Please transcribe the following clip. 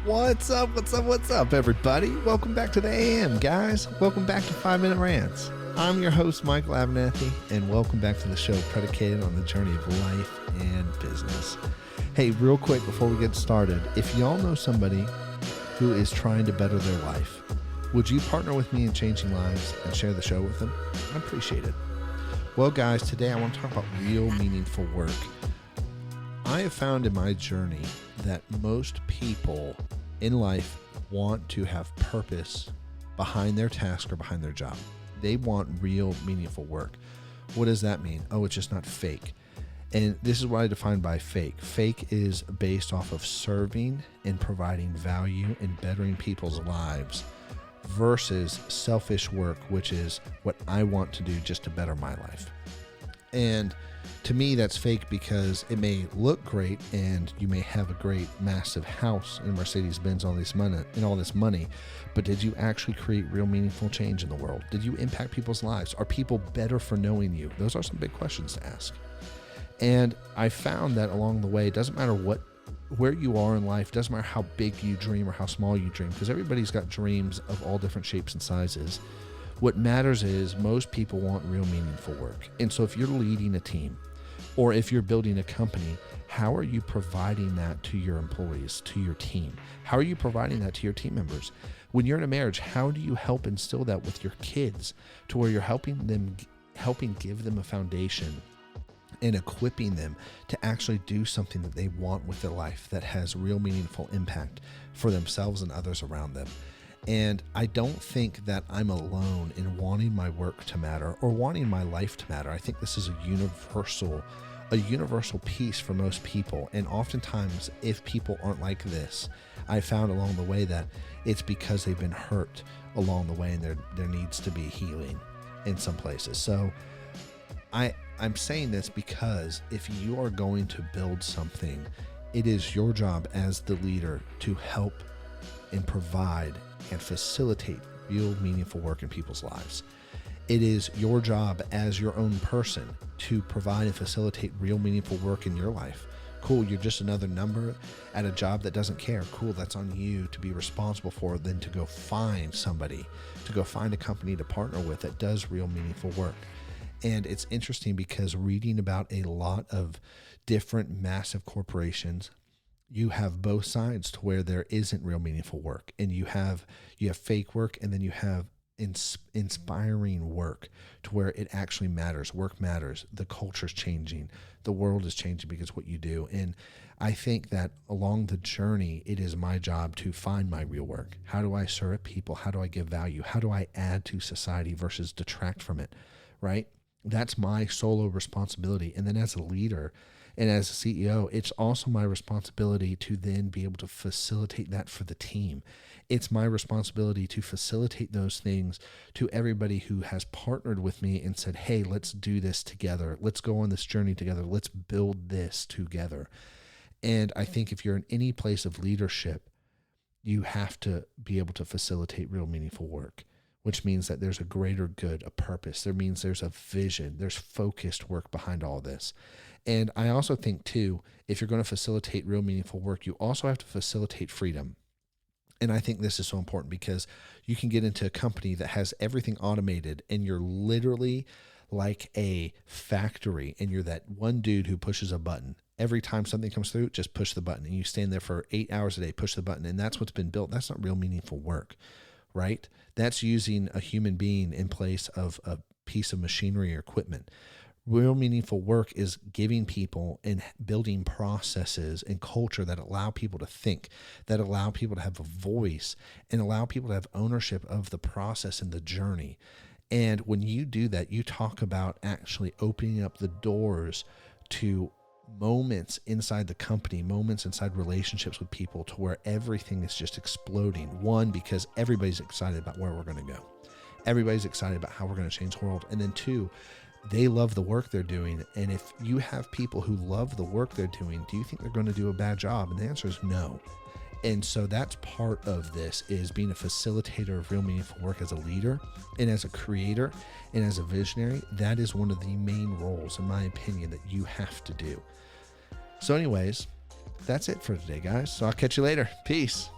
What's up? What's up? What's up, everybody? Welcome back to the AM, guys. Welcome back to 5 Minute Rants. I'm your host, Michael Abernathy, and welcome back to the show predicated on the journey of life and business. Hey, real quick before we get started, if y'all know somebody who is trying to better their life, would you partner with me in changing lives and share the show with them? I appreciate it. Well, guys, today I want to talk about real meaningful work. I have found in my journey that most people in life want to have purpose behind their task or behind their job. They want real meaningful work. What does that mean? Oh, it's just not fake. And this is what I define by fake. Fake is based off of serving and providing value and bettering people's lives versus selfish work, which is what I want to do just to better my life. And to me, that's fake because it may look great and you may have a great massive house in Mercedes-Benz, all this money, but did you actually create real meaningful change in the world? Did you impact people's lives? Are people better for knowing you? Those are some big questions to ask. And I found that along the way, it doesn't matter where you are in life, doesn't matter how big you dream or how small you dream, because everybody's got dreams of all different shapes and sizes. What matters is most people want real meaningful work. And so if you're leading a team or if you're building a company, how are you providing that to your employees, to your team? How are you providing that to your team members? When you're in a marriage, how do you help instill that with your kids to where you're helping give them a foundation and equipping them to actually do something that they want with their life that has real meaningful impact for themselves and others around them? And I don't think that I'm alone in wanting my work to matter or wanting my life to matter. I think this is a universal piece for most people. And oftentimes, if people aren't like this, I found along the way that it's because they've been hurt along the way and there needs to be healing in some places. So I'm saying this because if you are going to build something, it is your job as the leader to help and provide and facilitate real meaningful work in people's lives. It is your job as your own person to provide and facilitate real meaningful work in your life. Cool, you're just another number at a job that doesn't care. Cool, that's on you to be responsible for, then to go find somebody, to go find a company to partner with that does real meaningful work. And it's interesting because reading about a lot of different massive corporations, you have both sides to where there isn't real meaningful work, and you have fake work, and then you have inspiring work to where it actually matters. Work matters. The culture's changing. The world is changing because of what you do. And I think that along the journey, it is my job to find my real work. How do I serve people? How do I give value? How do I add to society versus detract from it, right? That's my solo responsibility. And then as a leader and as a CEO, it's also my responsibility to then be able to facilitate that for the team. It's my responsibility to facilitate those things to everybody who has partnered with me and said, hey, let's do this together. Let's go on this journey together. Let's build this together. And I think if you're in any place of leadership, you have to be able to facilitate real meaningful work, which means that there's a greater good, a purpose. There means there's a vision, there's focused work behind all this. And I also think too, if you're going to facilitate real meaningful work, you also have to facilitate freedom. And I think this is so important because you can get into a company that has everything automated and you're literally like a factory and you're that one dude who pushes a button. Every time something comes through, just push the button and you stand there for 8 hours a day, push the button. And that's what's been built. That's not real meaningful work, right? That's using a human being in place of a piece of machinery or equipment. Real meaningful work is giving people and building processes and culture that allow people to think, that allow people to have a voice and allow people to have ownership of the process and the journey. And when you do that, you talk about actually opening up the doors to moments inside the company, moments inside relationships with people to where everything is just exploding. One, because everybody's excited about where we're going to go. Everybody's excited about how we're going to change the world. And then two, they love the work they're doing. And if you have people who love the work they're doing, do you think they're going to do a bad job? And the answer is no. And so that's part of this, is being a facilitator of real meaningful work as a leader and as a creator and as a visionary. That is one of the main roles, in my opinion, that you have to do. So anyways, that's it for today, guys. So I'll catch you later. Peace.